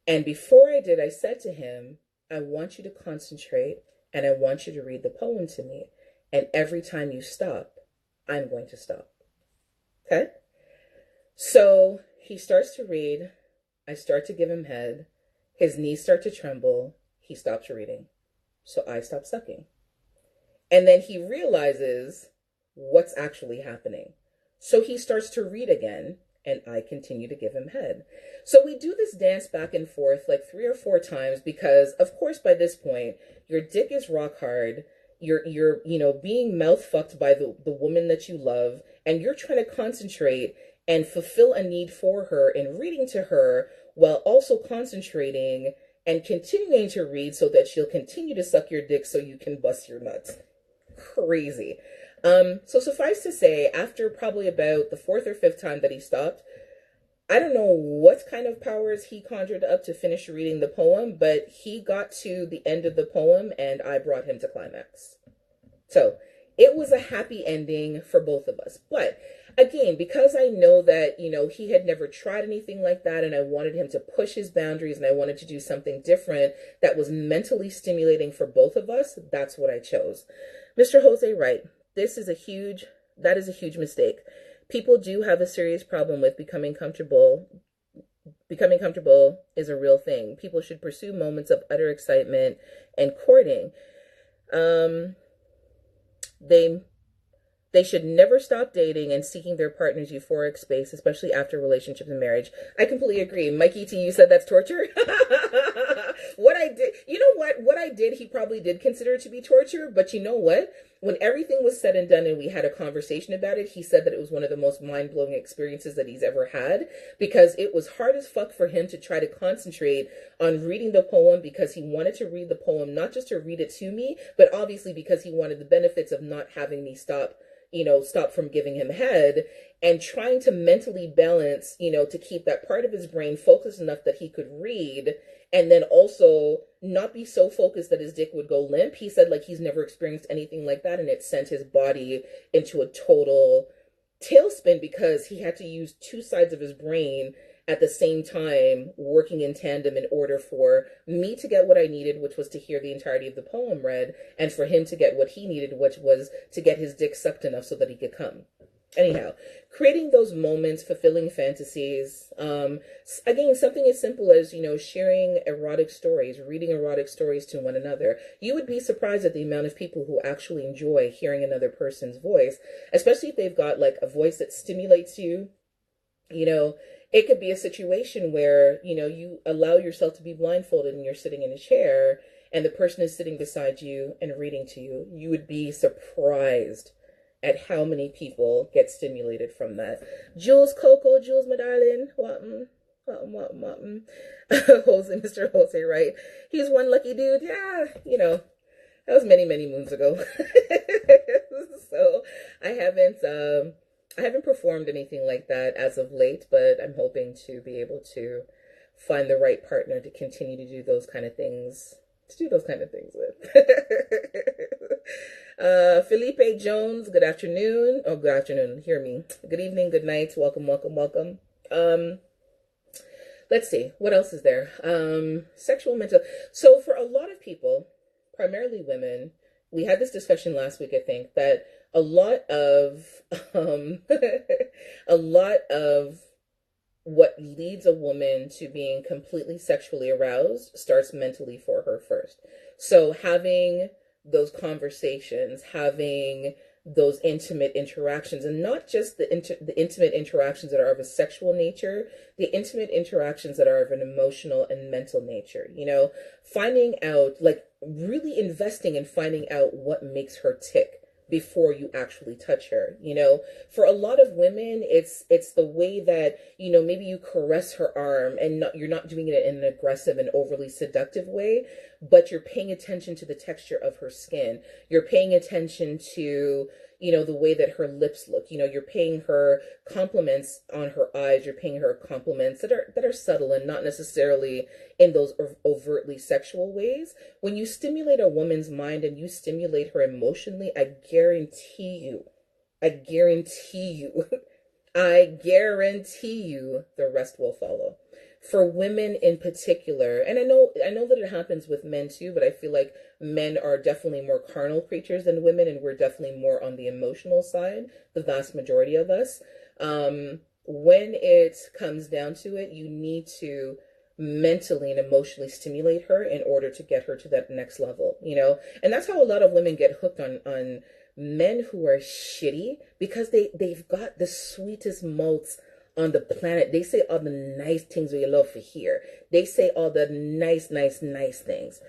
S1: And before I did, I said to him, I want you to concentrate, and I want you to read the poem to me. And every time you stop, I'm going to stop. Okay? So he starts to read. I start to give him head. His knees start to tremble. He stops reading. So I stop sucking. And then he realizes what's actually happening. So he starts to read again, and I continue to give him head. So we do this dance back and forth like 3 or 4 times because, of course, by this point, your dick is rock hard. You're being mouth fucked by the woman that you love, and you're trying to concentrate and fulfill a need for her in reading to her while also concentrating and continuing to read so that she'll continue to suck your dick so you can bust your nuts. Crazy. So suffice to say, after probably about the 4th or 5th time that he stopped, I don't know what kind of powers he conjured up to finish reading the poem, but he got to the end of the poem and I brought him to climax. So it was a happy ending for both of us. But again, because I know that, he had never tried anything like that, and I wanted him to push his boundaries, and I wanted to do something different that was mentally stimulating for both of us, that's what I chose. Mr. Jose Wright, that is a huge mistake. People do have a serious problem with becoming comfortable. Becoming comfortable is a real thing. People should pursue moments of utter excitement and courting. Um, they They should never stop dating and seeking their partner's euphoric space, especially after relationships and marriage. I completely agree. Mikey T, you said that's torture? What I did, you know what? What I did, he probably did consider to be torture, but you know what? When everything was said and done and we had a conversation about it, he said that it was one of the most mind-blowing experiences that he's ever had, because it was hard as fuck for him to try to concentrate on reading the poem, because he wanted to read the poem, not just to read it to me, but obviously because he wanted the benefits of not having me stop from giving him head, and trying to mentally balance, to keep that part of his brain focused enough that he could read, and then also not be so focused that his dick would go limp. He said like he's never experienced anything like that, and it sent his body into a total tailspin because he had to use two sides of his brain at the same time, working in tandem in order for me to get what I needed, which was to hear the entirety of the poem read, and for him to get what he needed, which was to get his dick sucked enough so that he could come. Anyhow, creating those moments, fulfilling fantasies. Again, something as simple as, sharing erotic stories, reading erotic stories to one another. You would be surprised at the amount of people who actually enjoy hearing another person's voice, especially if they've got like a voice that stimulates you. It could be a situation where, you allow yourself to be blindfolded and you're sitting in a chair and the person is sitting beside you and reading to you. You would be surprised at how many people get stimulated from that. Jules Coco, Jules, my darling, Jose, Mr. Jose, right? He's one lucky dude. Yeah, that was many, many moons ago. So I haven't performed anything like that as of late, but I'm hoping to be able to find the right partner to continue to do those kind of things, with. Felipe Jones, good afternoon. Oh, good afternoon. Hear me. Good evening, good night. Welcome, welcome, welcome. Let's see. What else is there? Sexual mental. So for a lot of people, primarily women, we had this discussion last week, I think, that a lot of a lot of what leads a woman to being completely sexually aroused starts mentally for her first. So having those conversations, having those intimate interactions, and not just the intimate interactions that are of a sexual nature, the intimate interactions that are of an emotional and mental nature, finding out, like really investing in finding out what makes her tick before you actually touch her. For a lot of women, it's the way that, maybe you caress her arm, and you're not doing it in an aggressive and overly seductive way, but you're paying attention to the texture of her skin. You're paying attention to, the way that her lips look. You're paying her compliments on her eyes. You're paying her compliments that are subtle and not necessarily in those overtly sexual ways. When you stimulate a woman's mind and you stimulate her emotionally, I guarantee you, I guarantee you the rest will follow. For women in particular, and I know that it happens with men too, but I feel like men are definitely more carnal creatures than women, and we're definitely more on the emotional side, the vast majority of us. When it comes down to it, you need to mentally and emotionally stimulate her in order to get her to that next level, and that's how a lot of women get hooked on men who are shitty, because they've got the sweetest mouths on the planet. They say all the nice things we love to hear. They say all the nice things.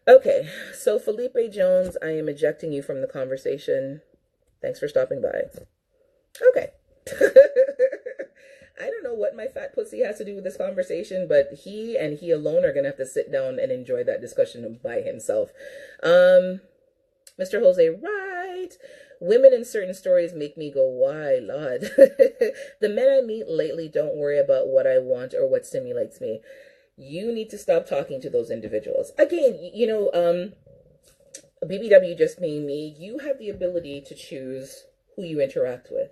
S1: Okay, so Felipe Jones, I am ejecting you from the conversation. Thanks for stopping by. Okay. I don't know what my fat pussy has to do with this conversation, but he and he alone are going to have to sit down and enjoy that discussion by himself. Mr. Jose, right. Women in certain stories make me go, why, Lord? The men I meet lately don't worry about what I want or what stimulates me. You need to stop talking to those individuals. Again, BBW just being me, you have the ability to choose who you interact with.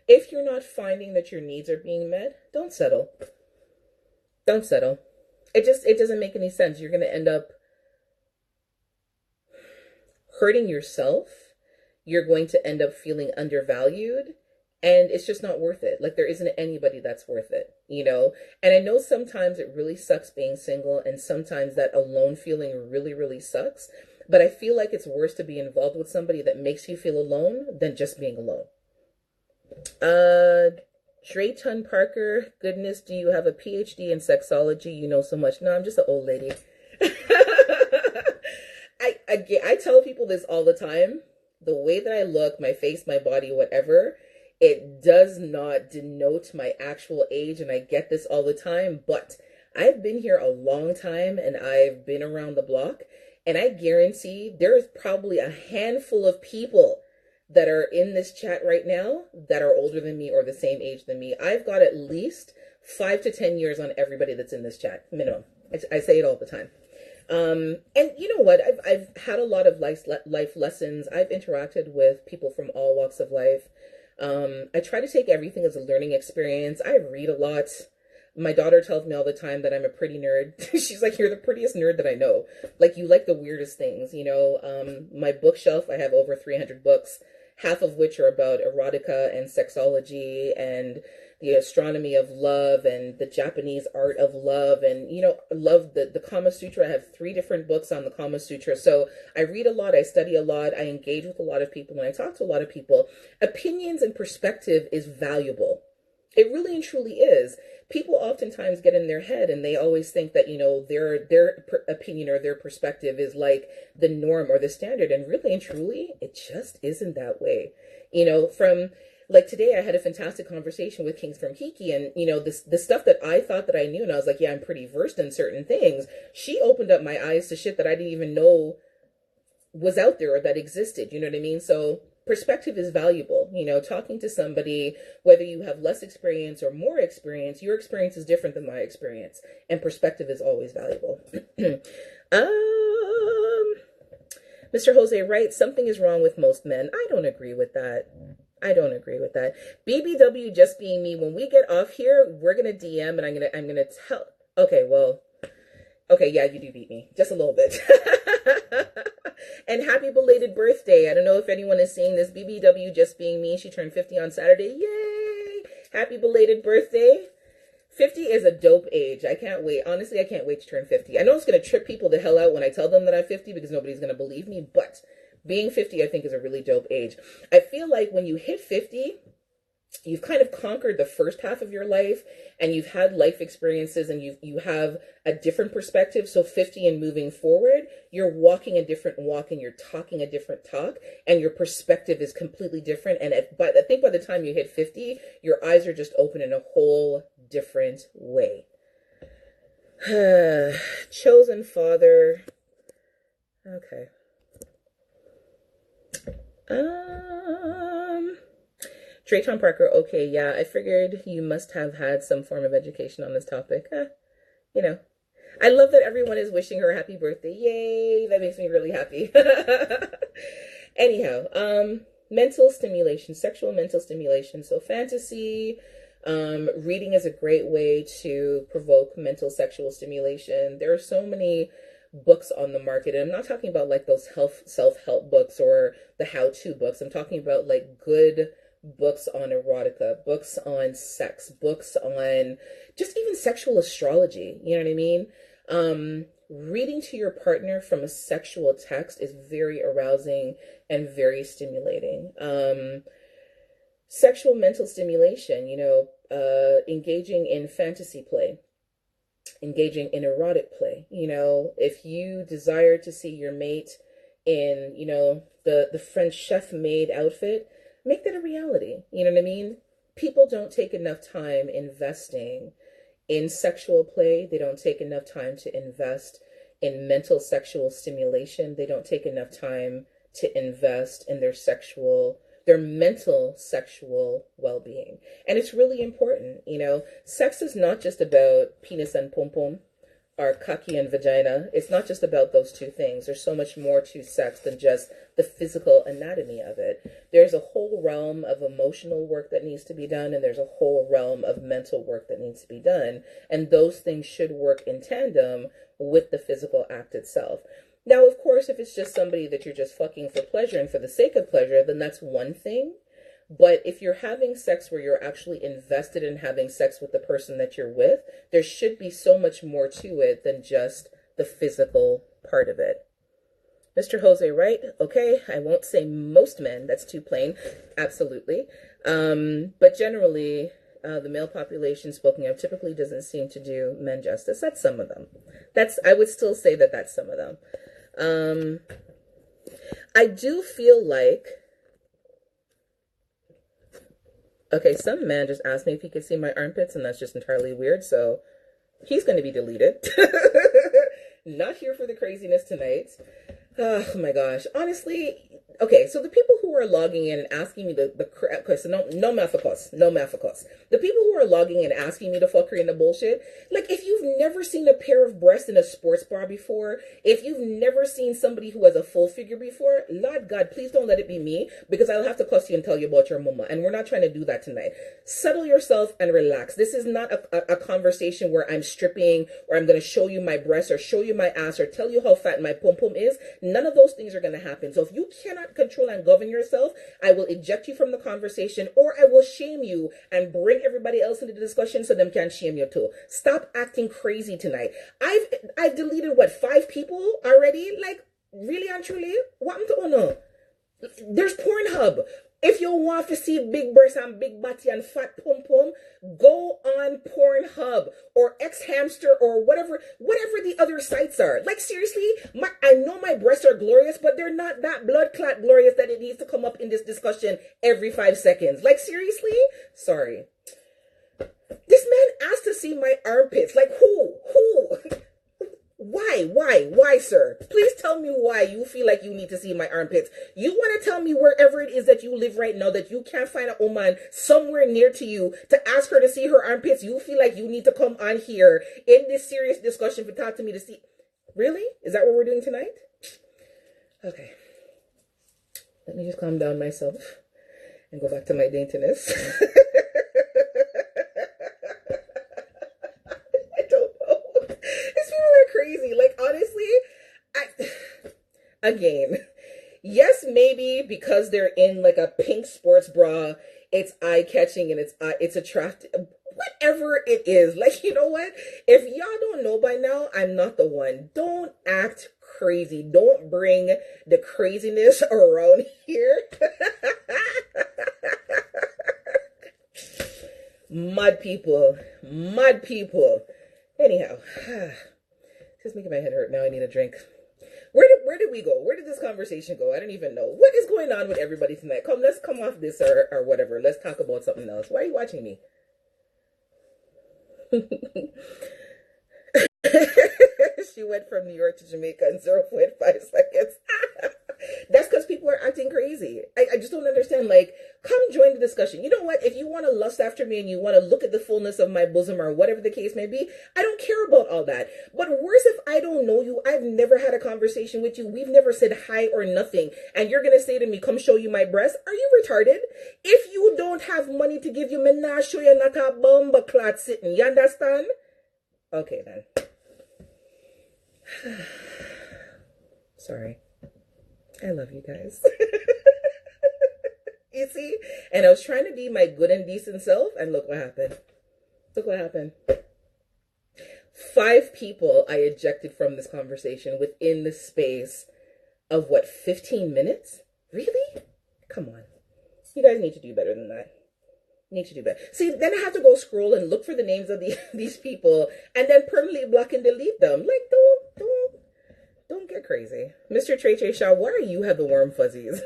S1: If you're not finding that your needs are being met, don't settle. Don't settle. It doesn't make any sense. You're going to end up hurting yourself. You're going to end up feeling undervalued, and it's just not worth it. Like, there isn't anybody that's worth it. And I know sometimes it really sucks being single, and sometimes that alone feeling really, really sucks. But I feel like it's worse to be involved with somebody that makes you feel alone than just being alone. Drayton Parker, goodness, do you have a PhD in sexology? You know so much. No, I'm just an old lady. I tell people this all the time. The way that I look, my face, my body, whatever, it does not denote my actual age, and I get this all the time, but I've been here a long time, and I've been around the block, and I guarantee there is probably a handful of people that are in this chat right now that are older than me or the same age than me. I've got at least 5 to 10 years on everybody that's in this chat, minimum. I say it all the time. And you know what? I've had a lot of life lessons. I've interacted with people from all walks of life. I try to take everything as a learning experience. I read a lot. My daughter tells me all the time that I'm a pretty nerd. She's like, you're the prettiest nerd that I know. Like, you like the weirdest things. My bookshelf, I have over 300 books, half of which are about erotica and sexology and the astronomy of love and the Japanese art of love. And, love the Kama Sutra. I have 3 different books on the Kama Sutra. So I read a lot, I study a lot, I engage with a lot of people, and I talk to a lot of people. Opinions and perspective is valuable. It really and truly is. People oftentimes get in their head and they always think that, their opinion or their perspective is like the norm or the standard. And really and truly, it just isn't that way. From like today, I had a fantastic conversation with Kings from Kiki, and the stuff that I thought that I knew, and I was like, yeah, I'm pretty versed in certain things. She opened up my eyes to shit that I didn't even know was out there or that existed. You know what I mean? So perspective is valuable. Talking to somebody, whether you have less experience or more experience, your experience is different than my experience, and perspective is always valuable. Mr. Jose writes, something is wrong with most men. I don't agree with that. I don't agree with that. BBW just being me. When we get off here, we're gonna DM, and I'm gonna tell. Okay, well, okay, yeah, you do beat me just a little bit. And happy belated birthday. I don't know if anyone is seeing this. BBW just being me. She turned 50 on Saturday. Yay! Happy belated birthday. 50 is a dope age. I can't wait. Honestly, I can't wait to turn 50. I know it's going to trip people the hell out when I tell them that I'm 50 because nobody's going to believe me, but being 50, I think, is a really dope age. I feel like when you hit 50, you've kind of conquered the first half of your life, and you've had life experiences, and you have a different perspective. So 50 and moving forward, you're walking a different walk, and you're talking a different talk, and your perspective is completely different. And but I think by the time you hit 50, your eyes are just open in a whole different way. Chosen father. Okay. Drayton Parker, okay, yeah, I figured you must have had some form of education on this topic. I love that everyone is wishing her happy birthday. Yay, that makes me really happy. Anyhow, mental stimulation, sexual mental stimulation. So fantasy, reading is a great way to provoke mental sexual stimulation. There are so many books on the market, and I'm not talking about like those self-help books or the how-to books. I'm talking about like good books on erotica, books on sex, books on just even sexual astrology. You know what I mean? Reading to your partner from a sexual text is very arousing and very stimulating. Sexual mental stimulation, engaging in fantasy play, engaging in erotic play. If you desire to see your mate in, the French chef maid outfit, make that a reality. You know what I mean? People don't take enough time investing in sexual play. They don't take enough time to invest in mental sexual stimulation. They don't take enough time to invest in their mental sexual well-being. And it's really important. Sex is not just about penis and pom-pom. are cocky and vagina, it's not just about those two things. There's so much more to sex than just the physical anatomy of it. There's a whole realm of emotional work that needs to be done, and there's a whole realm of mental work that needs to be done. And those things should work in tandem with the physical act itself. Now, of course, if it's just somebody that you're just fucking for pleasure and for the sake of pleasure, then that's one thing. But if you're having sex where you're actually invested in having sex with the person that you're with, there should be so much more to it than just the physical part of it. Mr. Jose Wright, okay, I won't say most men, that's too plain, absolutely. But generally, the male population spoken of typically doesn't seem to do men justice. That's some of them. I would still say that that's some of them. I do feel like, okay, some man just asked me if he could see my armpits, and that's just entirely weird, so he's going to be deleted. Not here for the craziness tonight. Oh my gosh. Honestly, okay, so the people who are logging in and asking me okay, so no mathicos. The people who are logging in asking me the fuckery and the bullshit, like if you've never seen a pair of breasts in a sports bra before, if you've never seen somebody who has a full figure before, Lord God, please don't let it be me, because I'll have to cuss you and tell you about your mama, and we're not trying to do that tonight. Settle yourself and relax. This is not a conversation where I'm stripping, or I'm going to show you my breasts, or show you my ass, or tell you how fat my pum-pum is. None of those things are going to happen. So if you cannot control and govern yourself, I will eject you from the conversation, or I will shame you and bring everybody else into the discussion so them can shame you too. Stop acting crazy tonight. I've deleted 5 people already? Like, really and truly? What am to know? There's Pornhub. If you want to see big breasts and big body and fat pum pum, go on Pornhub or X Hamster or whatever the other sites are. Like seriously, I know my breasts are glorious, but they're not that blood clot glorious that it needs to come up in this discussion every 5 seconds. Like seriously? Sorry. This man asked to see my armpits. Like who? Why, sir? Please tell me why you feel like you need to see my armpits. You want to tell me wherever it is that you live right now that you can't find a woman somewhere near to you to ask her to see her armpits? You feel like you need to come on here in this serious discussion to talk to me to see. Really? Is that what we're doing tonight? Okay. Let me just calm down myself and go back to my daintiness. Crazy. Like honestly, again, yes, maybe because they're in like a pink sports bra, it's eye-catching and it's attractive. Whatever it is, like, you know what? If y'all don't know by now, I'm not the one. Don't act crazy. Don't bring the craziness around here. Mud people. Anyhow. It's making my head hurt now. I need a drink. Where did we go? Where did this conversation go? I don't even know. What is going on with everybody tonight? Let's come off this or whatever. Let's talk about something else. Why are you watching me? She went from New York to Jamaica in 0.5 seconds. That's because people are acting crazy. I just don't understand. Like, come join the discussion. You know what? If you want to lust after me and you want to look at the fullness of my bosom or whatever the case may be, I don't care about all that. But worse if I don't know you, I've never had a conversation with you, we've never said hi or nothing, and you're going to say to me, come show you my breasts? Are you retarded? If you don't have money to give you, me nah show you not a bomba clot sitting. You understand? Okay, then. Sorry. I love you guys. You see? And I was trying to be my good and decent self, and look what happened. 5 people I ejected from this conversation within the space of 15 minutes? Really? Come on. You guys need to do better than that. Need to do better. See, then I have to go scroll and look for the names of these people and then permanently block and delete them. Like, don't get crazy. Mr. Trey Shaw, why are you have the warm fuzzies?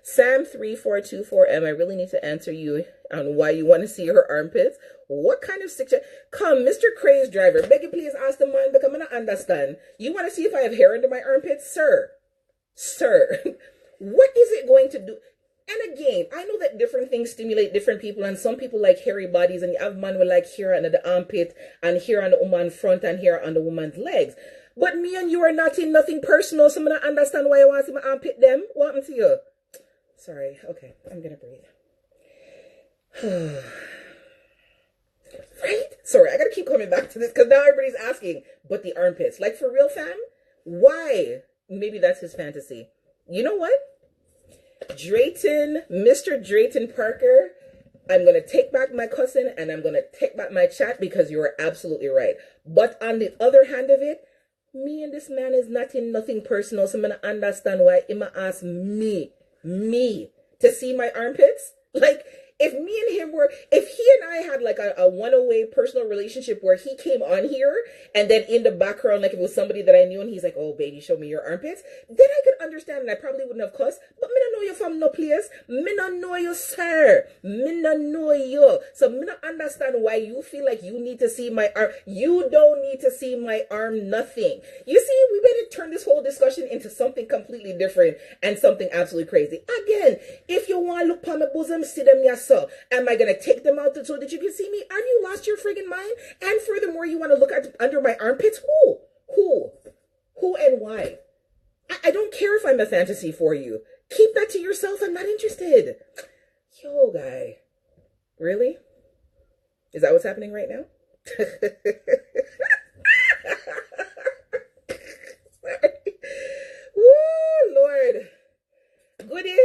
S1: Sam3424M, I really need to answer you on why you want to see her armpits. What kind of sick? Come, Mr. Craze Driver, beg you please ask the man because I don't understand. You want to see if I have hair under my armpits? Sir, what is it going to do? And again, I know that different things stimulate different people, and some people like hairy bodies, and you have man with like hair under the armpit, and hair on the woman's front, and hair on the woman's legs. But me and you are not in nothing personal, so I don't understand why you want to see my armpit them. What happened to you? Sorry. Okay, I'm gonna breathe. Right? Sorry, I gotta keep coming back to this because now everybody's asking, but the armpits. Like, for real, fam? Why? Maybe that's his fantasy. You know what? Drayton, Mr. Drayton Parker, I'm going to take back my cousin and I'm going to take back my chat because you are absolutely right. But on the other hand of it, me and this man is not in nothing personal, so I'm going to understand why he might ask me, to see my armpits. Like, if me and him were, if he and I had like a one-way personal relationship where he came on here and then in the background, like if it was somebody that I knew and he's like, oh, baby, show me your armpits, then I could understand and I probably wouldn't have cussed. But me not know you from no place. Me not know you, sir. Me not know you. So me not understand why you feel like you need to see my arm. You don't need to see my arm, nothing. You see, we better turn this whole discussion into something completely different and something absolutely crazy. Again, if you want to look on my bosom, see them yourself. Am I going to take them out so that you can see me? Have you lost your friggin' mind? And furthermore, you want to look at under my armpits? Who and why? I don't care if I'm a fantasy for you. Keep that to yourself. I'm not interested. Yo, guy. Really? Is that what's happening right now? Woo, Lord. Goody.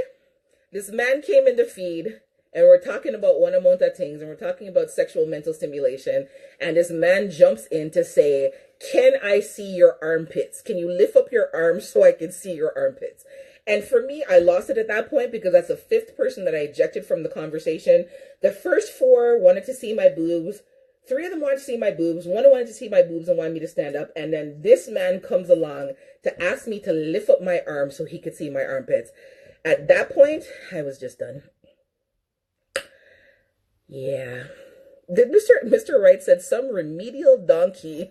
S1: This man came in the feed. And we're talking about one amount of things, and we're talking about sexual mental stimulation. And this man jumps in to say, can I see your armpits? Can you lift up your arms so I can see your armpits? And for me, I lost it at that point because that's the fifth person that I ejected from the conversation. The first four wanted to see my boobs. Three of them wanted to see my boobs. One wanted to see my boobs and wanted me to stand up. And then this man comes along to ask me to lift up my arms so he could see my armpits. At that point, I was just done. Yeah. Did Mr. Wright said some remedial donkey.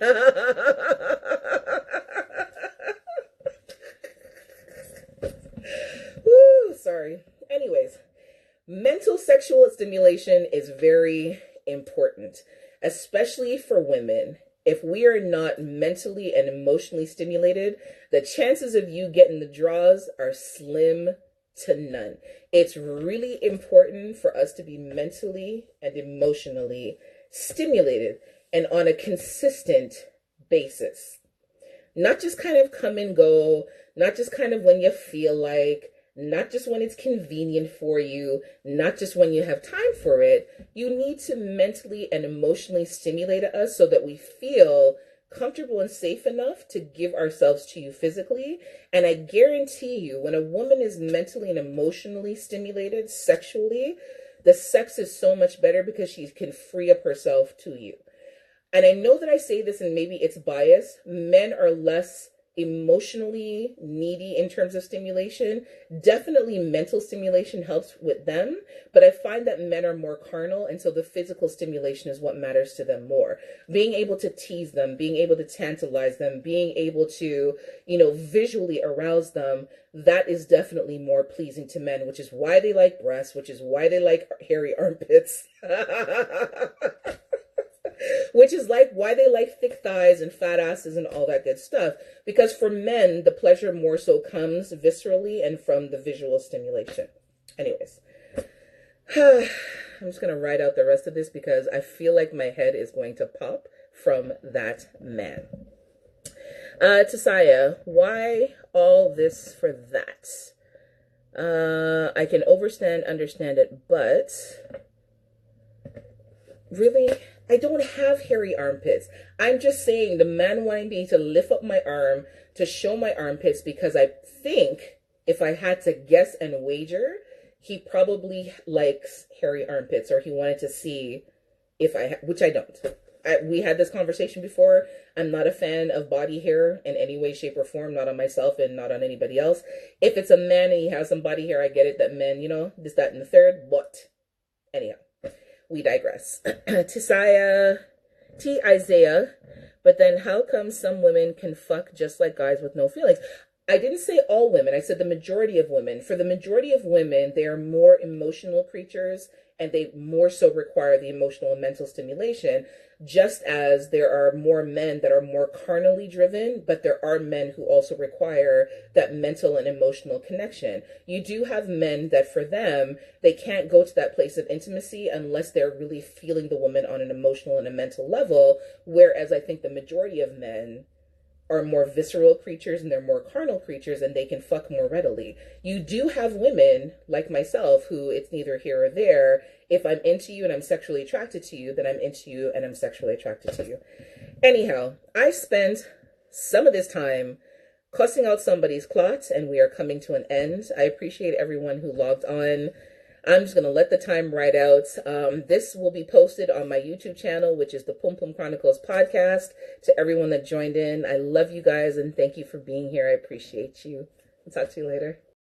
S1: Woo, sorry. Anyways, mental sexual stimulation is very important, especially for women. If we are not mentally and emotionally stimulated, the chances of you getting the draws are slim to none. It's really important for us to be mentally and emotionally stimulated and on a consistent basis. Not just kind of come and go, not just kind of when you feel like, not just when it's convenient for you, not just when you have time for it. You need to mentally and emotionally stimulate us so that we feel comfortable and safe enough to give ourselves to you physically. And I guarantee you, when a woman is mentally and emotionally stimulated sexually, the sex is so much better because she can free up herself to you. And I know that I say this and maybe it's biased. Men are less emotionally needy in terms of stimulation. Definitely mental stimulation helps with them, but I find that men are more carnal, and so the physical stimulation is what matters to them more. Being able to tease them, being able to tantalize them, being able to, visually arouse them, that is definitely more pleasing to men, which is why they like breasts, which is why they like hairy armpits. Which is like why they like thick thighs and fat asses and all that good stuff. Because for men, the pleasure more so comes viscerally and from the visual stimulation. Anyways, I'm just going to write out the rest of this because I feel like my head is going to pop from that man. Tasaya, why all this for that? I can understand it, but really, I don't have hairy armpits. I'm just saying the man wanting me to lift up my arm to show my armpits because I think if I had to guess and wager, he probably likes hairy armpits, or he wanted to see if which I don't. We had this conversation before. I'm not a fan of body hair in any way, shape, or form, not on myself and not on anybody else. If it's a man and he has some body hair, I get it that men, this, that, and the third, but anyhow. We digress. Isaiah, but then how come some women can fuck just like guys with no feelings? I didn't say all women. I said the majority of women. For the majority of women, they are more emotional creatures and they more so require the emotional and mental stimulation, just as there are more men that are more carnally driven, but there are men who also require that mental and emotional connection. You do have men that for them, they can't go to that place of intimacy unless they're really feeling the woman on an emotional and a mental level, whereas I think the majority of men are more visceral creatures and they're more carnal creatures and they can fuck more readily. You do have women like myself who it's neither here or there. If I'm into you and I'm sexually attracted to you, then I'm into you and I'm sexually attracted to you. Anyhow, I spent some of this time cussing out somebody's clots and we are coming to an end. I appreciate everyone who logged on. I'm just going to let the time ride out. This will be posted on my YouTube channel, which is the Pum Pum Chronicles podcast. To everyone that joined in, I love you guys and thank you for being here. I appreciate you. I'll talk to you later.